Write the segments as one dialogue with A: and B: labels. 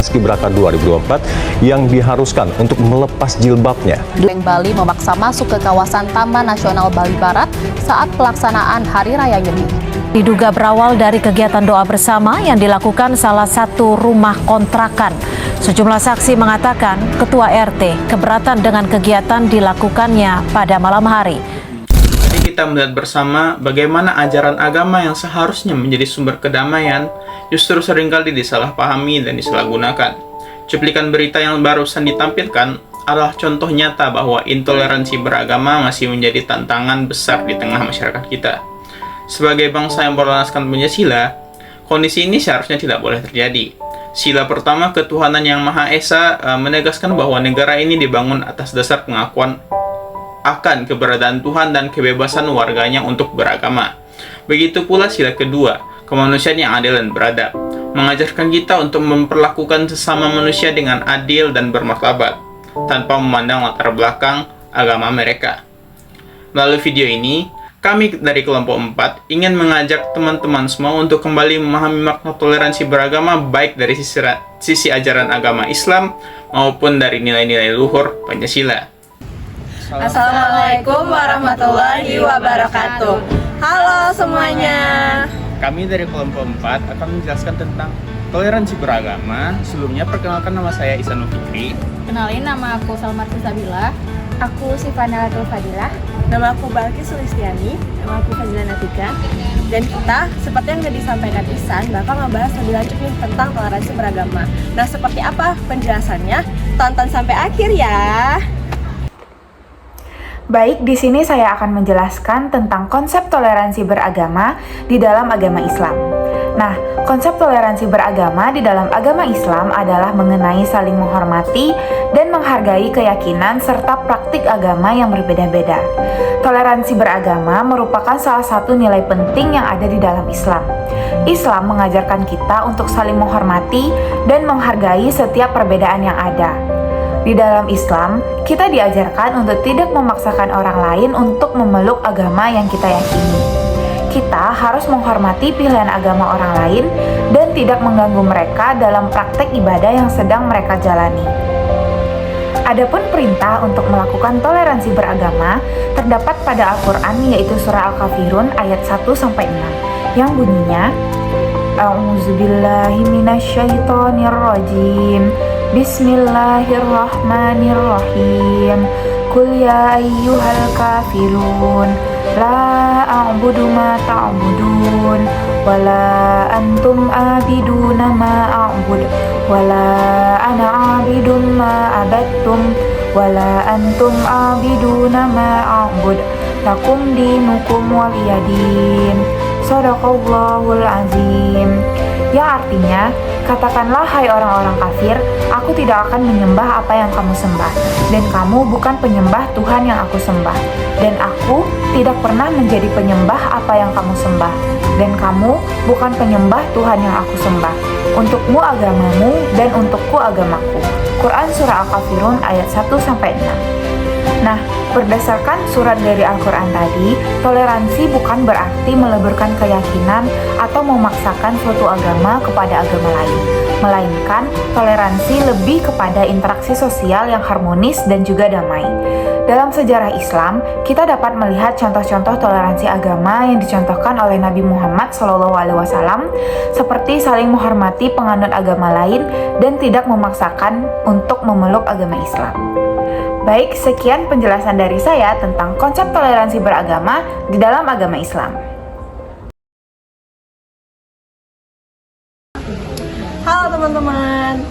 A: Paskibraka 2024 yang diharuskan untuk melepas jilbabnya.
B: Bali memaksa masuk ke kawasan Taman Nasional Bali Barat saat pelaksanaan Hari Raya Nyepi.
C: Diduga berawal dari kegiatan doa bersama yang dilakukan salah satu rumah kontrakan. Sejumlah saksi mengatakan Ketua RT keberatan dengan kegiatan dilakukannya pada malam hari.
D: Jadi kita melihat bersama bagaimana ajaran agama yang seharusnya menjadi sumber kedamaian justru seringkali disalahpahami dan disalahgunakan. Cuplikan berita yang barusan ditampilkan adalah contoh nyata bahwa intoleransi beragama masih menjadi tantangan besar di tengah masyarakat kita. Sebagai bangsa yang berlandaskan Pancasila, kondisi ini seharusnya tidak boleh terjadi. Sila pertama ketuhanan yang Maha Esa menegaskan bahwa negara ini dibangun atas dasar pengakuan akan keberadaan Tuhan dan kebebasan warganya untuk beragama. Begitu pula sila kedua, kemanusiaan yang adil dan beradab, mengajarkan kita untuk memperlakukan sesama manusia dengan adil dan bermartabat, tanpa memandang latar belakang agama mereka. Melalui video ini, kami dari kelompok 4 ingin mengajak teman-teman semua untuk kembali memahami makna toleransi beragama baik dari sisi ajaran agama Islam maupun dari nilai-nilai luhur Pancasila.
E: Assalamualaikum warahmatullahi wabarakatuh. Halo semuanya.
D: Kami dari kelompok 4 akan menjelaskan tentang toleransi beragama. Sebelumnya perkenalkan, nama saya Ihsanul Fikri.
F: Kenalin, nama aku Salma Sabila.
G: Aku Sifana Latul Fadilah.
E: Nama aku Balkis Sulistiani.
G: Nama aku Fazila Natika.
E: Dan kita, seperti yang sudah disampaikan Ihsan, bakal ngebahas lebih lanjut nih tentang toleransi beragama. Nah, seperti apa penjelasannya? Tonton sampai akhir ya.
G: Baik, di sini saya akan menjelaskan tentang konsep toleransi beragama di dalam agama Islam. Nah, konsep toleransi beragama di dalam agama Islam adalah mengenai saling menghormati dan menghargai keyakinan serta praktik agama yang berbeda-beda. Toleransi beragama merupakan salah satu nilai penting yang ada di dalam Islam. Islam mengajarkan kita untuk saling menghormati dan menghargai setiap perbedaan yang ada. Di dalam Islam, kita diajarkan untuk tidak memaksakan orang lain untuk memeluk agama yang kita yakini. Kita harus menghormati pilihan agama orang lain dan tidak mengganggu mereka dalam praktek ibadah yang sedang mereka jalani. Adapun perintah untuk melakukan toleransi beragama terdapat pada Al-Quran, yaitu surah Al-Kafirun ayat 1-6 yang bunyinya A'udzubillahi minasyaitonirrajim. Bismillahirrahmanirrahim. Qul ya ayyuhal kafirun la a'budu ma ta'budun wala antum abiduna ma a'bud wala ana abidun ma abattum wala antum abiduna ma a'bud lakum dinukum waliyadin. Shadaqallahul azim. Yang artinya, katakanlah hai orang-orang kafir, aku tidak akan menyembah apa yang kamu sembah, dan kamu bukan penyembah Tuhan yang aku sembah, dan aku tidak pernah menjadi penyembah apa yang kamu sembah, dan kamu bukan penyembah Tuhan yang aku sembah. Untukmu agamamu, dan untukku agamaku. Quran Surah Al-Kafirun ayat 1-6. Nah, berdasarkan surat dari Al-Quran tadi, toleransi bukan berarti meleburkan keyakinan atau memaksakan suatu agama kepada agama lain, melainkan toleransi lebih kepada interaksi sosial yang harmonis dan juga damai. Dalam sejarah Islam, kita dapat melihat contoh-contoh toleransi agama yang dicontohkan oleh Nabi Muhammad SAW, seperti saling menghormati penganut agama lain dan tidak memaksakan untuk memeluk agama Islam. Baik, sekian penjelasan dari saya tentang konsep toleransi beragama di dalam agama Islam.
E: Halo teman-teman.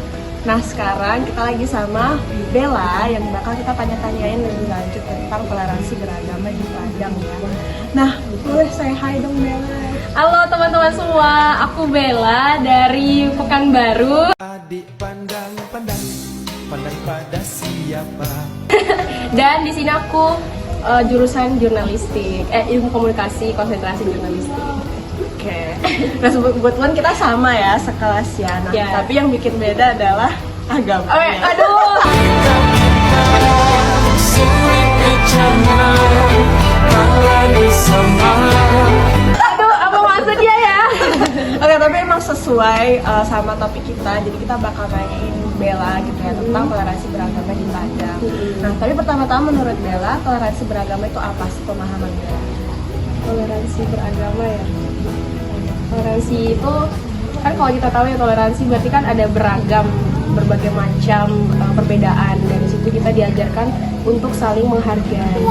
E: Nah, sekarang kita lagi sama Bella yang bakal kita tanya-tanyain lebih lanjut tentang toleransi beragama di Padang ya. Nah, boleh saya hai dong Bella.
F: Halo teman-teman semua, aku Bella dari Pekanbaru.
H: Adik pandang pada siapa?
F: Dan di sini aku jurusan jurnalistik, ilmu komunikasi, konsentrasi jurnalistik.
E: Oke. Nah, kebetulan kita sama ya sekelas ya. Nah,
F: Ya.
E: tapi yang bikin beda adalah agama.
F: Aduh. Aduh, apa maksudnya ya?
E: Oke, tapi emang sesuai sama topik kita, jadi kita bakal nanyain Bella gitu ya tentang toleransi beragama di Padang. Nah, tapi pertama-tama menurut Bella, toleransi beragama itu apa sih pemahaman Bella?
F: Toleransi beragama ya. Toleransi itu kan kalau kita tahu ya toleransi berarti kan ada beragam, berbagai macam perbedaan. Dari situ kita diajarkan untuk saling menghargai.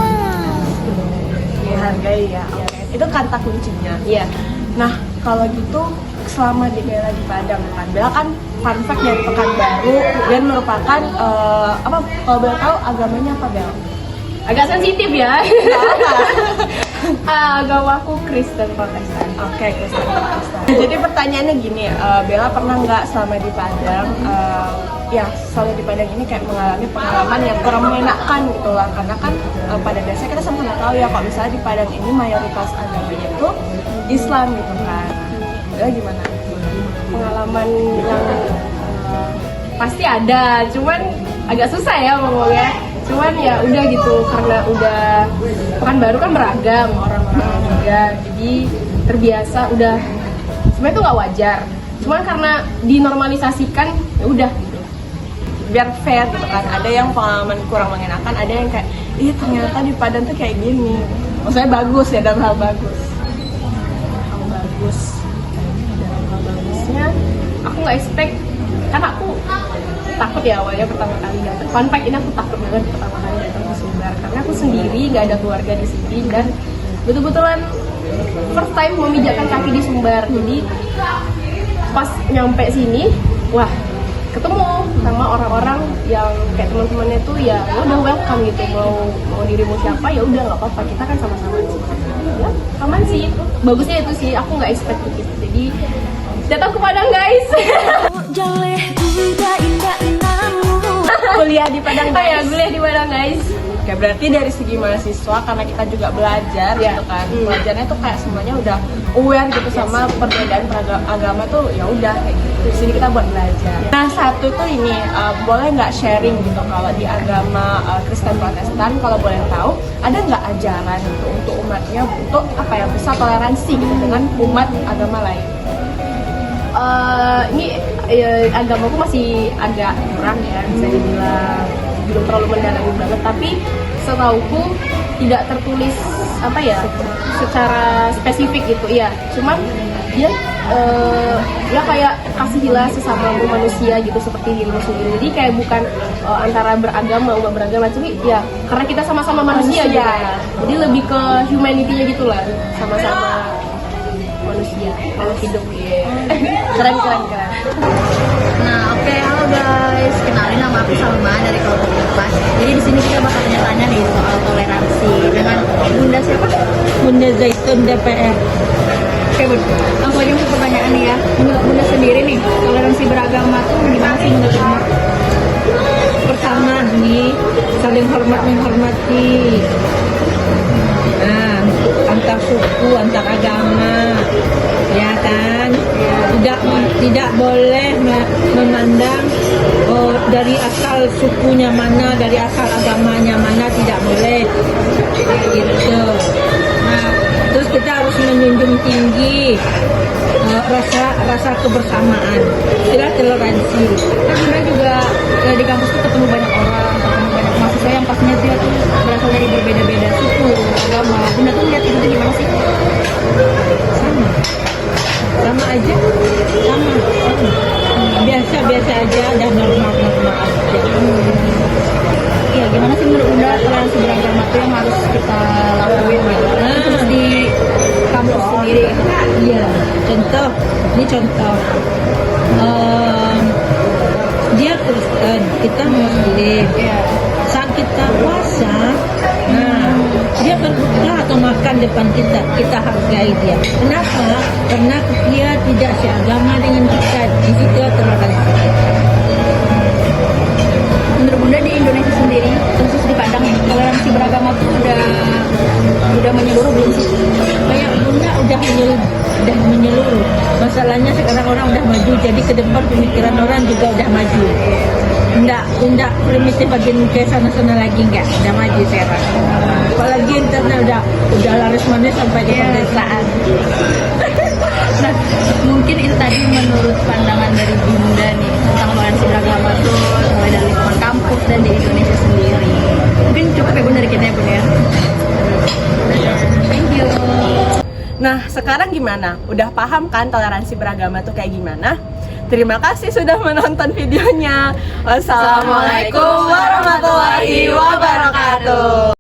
E: Menghargai ya. Oke. Itu kata kuncinya.
F: Iya.
E: Nah, kalau gitu selama di Bella di Padang kan, Bella kan fun fact dari Pekanbaru dan merupakan apa kalau Bella tahu agamanya apa Bella?
F: Agak sensitif ya. Agamaku Kristen Protestan.
E: Oke, Kristen Protestan. Jadi pertanyaannya gini, Bella pernah nggak selama di Padang, ya selama di Padang ini kayak mengalami pengalaman yang kurang menyenangkan gitu lah, karena kan pada dasarnya kita sama-sama tahu ya kalau misalnya di Padang ini mayoritas agamanya itu Islam gitu kan. Bella gimana?
F: Pengalaman yang pasti ada, cuman agak susah ya ngomongnya. Cuman ya udah gitu, karena udah Pekanbaru kan beragam orang-orang juga, jadi terbiasa udah. Sebenarnya itu nggak wajar, cuman karena dinormalisasikan ya udah gitu.
E: Biar fair gitu kan, ada yang pengalaman kurang mengenakan, ada yang kayak ih ternyata di Padang tuh kayak gini, maksudnya bagus ya, dalam hal bagus.
F: Dalam hal bagusnya aku nggak expect, kan aku takut ya awalnya pertama kali datang. Fun fact, ini aku takut banget pertama kali datang ke Sumbar karena aku sendiri, nggak ada keluarga di sini, dan betul-betulan first time memijakkan kaki di Sumbar. Jadi pas nyampe sini, wah ketemu sama orang-orang yang kayak teman-temannya tuh ya udah welcome gitu, mau dirimu siapa ya udah nggak apa-apa, kita kan sama-sama di sini. Ya aman sih, bagusnya itu sih, aku nggak expect gitu. Jadi datang ke Padang guys.
E: Kuliah di Padang guys.
F: Ya, kuliah di Padang guys.
E: Oke, berarti dari segi mahasiswa karena kita juga belajar gitu kan. Belajarnya tuh kayak semuanya udah aware gitu sama perbedaan agama tuh ya udah kayak gitu. Di sini kita buat belajar. Nah, satu tuh ini boleh nggak sharing gitu kalau di agama Kristen Protestan, kalau boleh tahu ada nggak ajaran gitu untuk umatnya untuk apa ya bisa toleransi gitu dengan umat agama lain?
F: Ini agamaku masih agak kurang ya, bisa dibilang belum terlalu mendalami banget, tapi setauku tidak tertulis apa ya secara spesifik gitu ya, cuman dia ya kayak kasihilah sesama manusia gitu seperti dirimu sendiri. Jadi kayak bukan antara beragama, umat beragama, tapi ya karena kita sama-sama manusia gitu. Jadi lebih ke humanity-nya gitulah, sama-sama manusia, makhluk hidup.
E: Keren.
B: Nah, oke, halo guys. Kenalin, nama aku Salma dari kelompok Lepas. Jadi di sini kita bakal tanya-tanya nih soal toleransi dengan Bunda siapa?
I: Bunda Zaitun DPR.
B: Oke, Bunda. Langsung aja untuk pertanyaan nih ya. Menurut Bunda sendiri nih, toleransi beragama tuh gimana sih menurut Bunda?
I: Pertama nih, saling menghormati. Nah, antar suku, antar agama, ya kan? Tidak boleh memandang dari asal sukunya mana, dari asal agamanya mana, tidak boleh gitu. Nah, terus kita harus menjunjung tinggi rasa kebersamaan, istilah toleransi.
B: Kan sebenarnya juga di kampus tuh ketemu banyak orang, ketemu banyak mahasiswa yang pastinya dia tuh berasal dari berbeda-beda suku, agama. Bunda tuh lihat itu tuh gimana sih?
I: Sama aja, biasa aja, dan normal aja.
B: Iya, gimana sih menurut Bunda toleransi beragama tuh yang harus kita lakuin gitu? Terus di kampus sendiri.
I: Iya, ini contoh. Dia Kristen, kita Muslim. Saat kita puasa, nah dia berbuka atau makan depan kita hargai dia. Kenapa? Karena dia tidak seagama dengan kita. Di situ toleransi.
B: Menurut Bunda di Indonesia sendiri, khusus di Padang ya, toleransi beragama tuh udah menyeluruh belum sih?
I: Kayak Bunda udah menyeluruh. Masalahnya sekarang orang udah maju, jadi ke depan pemikiran orang juga udah maju. Enggak primitif bagian ke sana-sana lagi, enggak. Udah maju sekarang. Apalagi internet udah laris manis sampai di pedesaan.
B: Nah, mungkin itu tadi menurut pandangan dari Bunda nih tentang toleransi beragama tuh mulai dari lingkungan kampus dan di Indonesia sendiri. Mungkin cukup ya Bunda dari kita ya Bunda ya. Thank you.
E: Nah, sekarang gimana? Udah paham kan toleransi beragama tuh kayak gimana? Terima kasih sudah menonton videonya. Wassalamualaikum warahmatullahi wabarakatuh.